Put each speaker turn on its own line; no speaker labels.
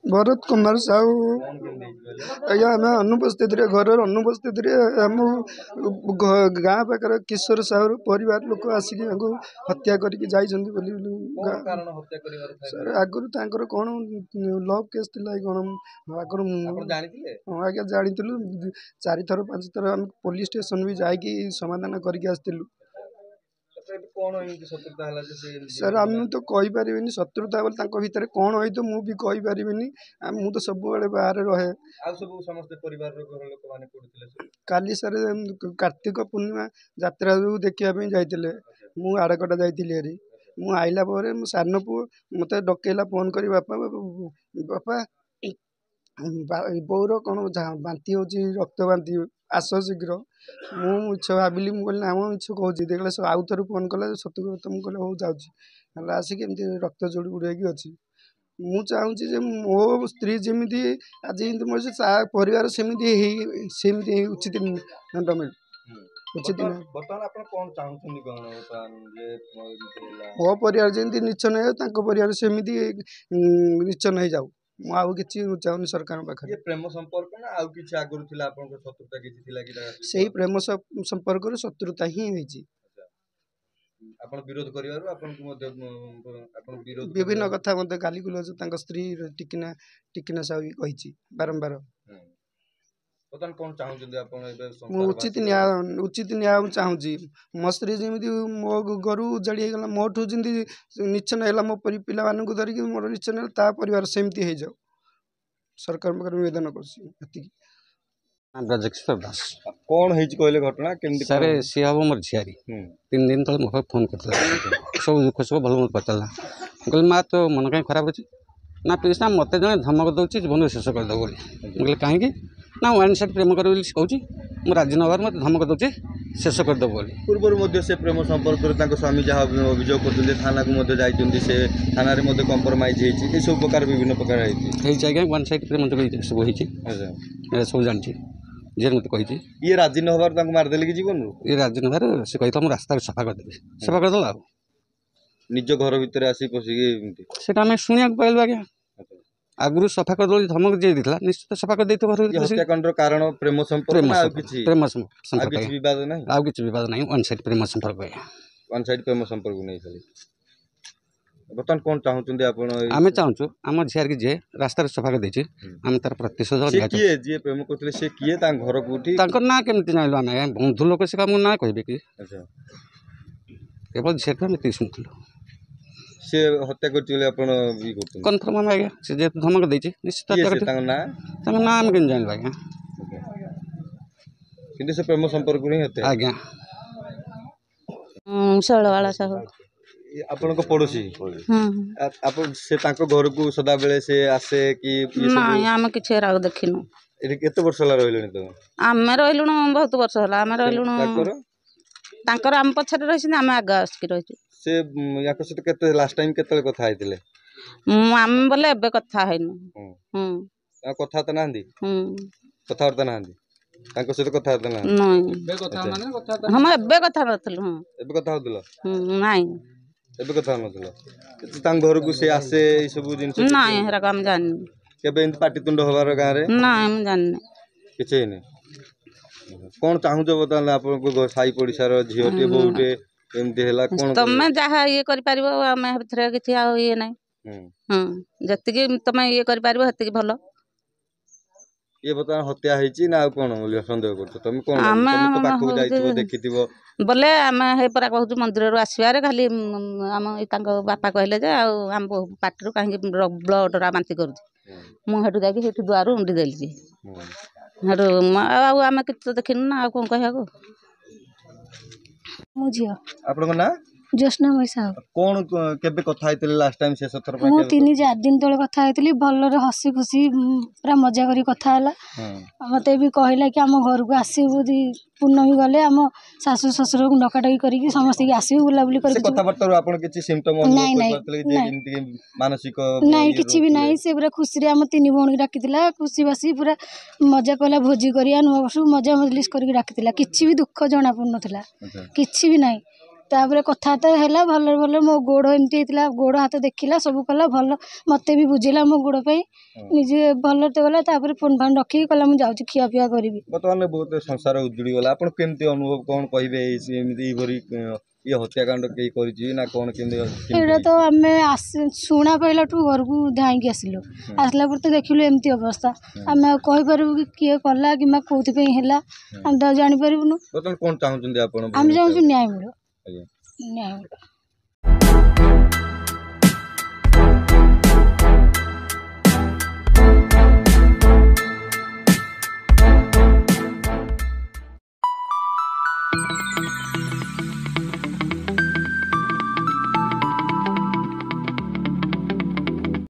भरत कुमार साहू आज्ञा आम अनुपस्थित घर अनुपस्थित आम गाँ पाखे किशोर साहू परिवार लोक आसिक हत्या करके सर आगुरी कौन लव केस थी कौन आज्ञा जानी 4 थर 5 थर आम पुलिस स्टेशन भी जाकि समाधान करके आसलु सर आम तो कहीपर शत्रुता भितर कौन हो तो मुझे कहीपर मु तो सब बाहर रहे काली सर कार्तिक पूर्णिमा यात्रा देखा जाते मु आड़कटा जाइली मु आइला सान पु मत डकैला फोन कर बापा बापा बोर कौन बांती हो रक्त बांती आस शीघ्र मु मिछ भाविली मुझे ना मिछ कहूँ देखला सब आउ थे फोन कला सतु मुझे कहले हो जाऊँगी आसिक रक्त जोड़ी गुड़ाई अच्छी मु चाहूँगी मो स्त्री जमी आज मोर परिवार सेमती उचित दंड मिल उचित मो परिवार जमी नीच नहीं परिवार सेमती नीच नहीं जाऊ मुझे चाहूनी सरकार पाखे
प्रेम संपर्क ना आउ किछि आगुरु थिला आपन शत्रुता किछि थिला कि
सही प्रेम संपर्क शत्रुता ही होइछि
आपन विरोध करिवारु आपन को मध्य आपन विरोध
विभिन्न कथा मते गाली गुलज तांग स्त्री टिकिना सावी कहिछि बारंबार
पतन कोन चाहू जदी आपन एबे
उचित न्याय चाहूछि मो स्त्री जेमिति मो गरु जड़ी गला मोठू जिंदी निच्छ नहला मो पिला मानन को धरि मोर निच्छ न ता परिवार सेमति हे जाऊ सरकार मकर निवेदन करछि एति
ब्रजेश्वर दास
कौन है कहले घटना केमती
सर सी हम मोर झियारी 3 दिन तले मोर फोन करता सब दुख सब भल मत पचाला कहले माँ तो मन कहीं खराब अच्छे ना प्लीज ना मत जन धमक दौर जीवन शेष करदे बोली कहीं ना वन साइड प्रेम कर कहूँ मुझे राजी नबार मत धमक दौर शेष करदे बोली
पूर्व से प्रेम संपर्क स्वामी जहाँ अभियोग कर थाना को जाइए थाना कंप्रोमाइज होती सब प्रकार विभिन्न प्रकार
आज्ञा वन साइड प्रेम सब हो सब जानी जी मत कही
ये राजी नहबार मारदेले कि जीवन
ये राजी नबार से कही मुझे रास्ता सफा करदेवी सफा करदेला
निज घर भितर आसी पशिकी
सेटा हमें शुणा पाइलु आज्ञा आगु सफा करदे धमक जी देता निश्चित सफा कर
हत्याकांड कारण प्रेम संपर्क
प्रेम संपर्क
विवाद नहीं
आउ किसी विवाद नहीं वन साइड प्रेम संपर्क
वन साइड प्रेम संपर्क नहीं खाली बर्तमान कौन चाहते
आम चाहूँ आम झील की जी रास्ता सफा कर आम तार प्रतिशोध
जी प्रेम करते से किए घर कौटी
ना केमती जानलु आम बंधु लोक से ना कहे कि केवल झील आम शुणुलु
से हत्या कर
कन्फर्म आम आज्ञा से जेहतु धमक देती निश्चित ना आम के जानलु आज्ञा
कि से प्रेम संपर्क नहीं हत्या
आज्ञा
शैलवाला साहू
आपण को पड़ोसी आपण से तांको घर को सदा बेले से आसे कि
नहीं आम किछ राग देखिनु
एठी केते वर्ष ला रहलेनी तो
आमे रहलुनु बहुत वर्ष होला आमे रहलुनु तांकर आम पछरे रहिसिन आमे आगा आसकी रहिछु
से याको से केते लास्ट टाइम केते कथा आइतिले
आम बोले एबे कथा हैनु
कथा त नांदी कथा वार्ता नांदी तांको से कथा वार्ता ना
नहीं एबे कथा माने कथा हम एबे कथा नथलु
एबे कथा होतलो
नहीं
एबे कथा नथलो तांग घर को से आसे ई सब जिंस
नहीं हेरा काम जानि
केबे इन पाटितुंड होबार गां रे
नहीं हम जानि
किछे नै कोन चाहू जो बताल आपन को साई पड़िसार झियोटे बोउटे एमते हैला कोन
तमे जहा ये करि पारिबो हमें भितर किछि आ ये नै जति तमे ये करि पारिबो हति भलो
ये बता हत्या हेची ना कोन बोलियो संदेह करतो तुम कोन तुम तो पाखु जाइथिबो देखिथिबो
बोले आमे हे परा कहू मंदिर रो आसीबारे खाली आम तांको बापा कहले जे आ आम पाटरू काहे ब्लड रा बांती करू मु हेटु जाके हेटु दुआरू उंडी देली जी हेटु आ आमे किछ देखिनु ना आ कोन कहया को
मुझियो
आपन ना
जोस्ना मैसा
कौन केबे कथा आइतले लास्ट टाइम शेष थर
मु 3-4 दिन तले कथा आइतली भल्लरे हसी खुशी पूरा मजा करी कथा हला मते भी कहला कि हम घर को आसीबु दी पूर्णमी गले हम सासु ससुर को नकाटकी करी समस्त के आसीबु बुला बुली करी
कथा बर्तर आपन किछि सिम्पटम करतले जे जिंदगी मानसिक
नहीं किछि भी नहीं से पूरा खुशी रे हम 3 भौणी डाकितिला खुशी बासी पूरा मजा कला भोजी करिया नुवा वर्ष मजा मजलिस करी डाकितिला किछि भी दुख जणा पड़ नथिला किछि भी नहीं ତାପରେ କଥାବାର୍ତ୍ତା ହେଲା ଭଲରେ ଭଲ ମୋ ଗୋଡ଼ ଏମିତି ହେଇଥିଲା ଗୋଡ଼ ହାତ ଦେଖିଲା ସବୁ କଲା ଭଲ ମୋତେ ବି ବୁଝିଲା ମୋ ଗୋଡ଼ ପାଇଁ ନିଜେ ଭଲରେ ଗଲା ତାପରେ ଫୋନ୍ ଫାନ୍ ରଖିକି କହିଲା ମୁଁ ଯାଉଛି ଖିଆପିଆ କରିବି।
ବର୍ତ୍ତମାନ ବହୁତ ସଂସାର ଉଜୁଡ଼ି ଗଲା ଆପଣ କେମିତି ଅନୁଭବ କ'ଣ କହିବେ ଏମିତି ଏଇଭଳି ଇଏ ହତ୍ୟାକାଣ୍ଡ କେହି କରିଛି ନା କ'ଣ କେମିତି
ଏଇଟା ତ ଆମେ ଶୁଣା ପାଇଲାଠୁ ଘରକୁ ଧାଇଁକି ଆସିଲୁ ଆସିଲା ପରେ ତ ଦେଖିଲୁ ଏମିତି ଅବସ୍ଥା ଆମେ ଆଉ କହିପାରିବୁ କି କିଏ କଲା କିମ୍ବା କୋଉଥିପାଇଁ ହେଲା ଆମେ ତ ଆଉ ଜାଣିପାରିବୁନୁ।
ବର୍ତ୍ତମାନ କ'ଣ ଚାହୁଁଛନ୍ତି ଆପଣ?
ଆମେ ଚାହୁଁଛୁ ନ୍ୟାୟ ମିଳୁ
ଆଜ୍ଞା
ନ୍ୟାୟ ମିଳୁ।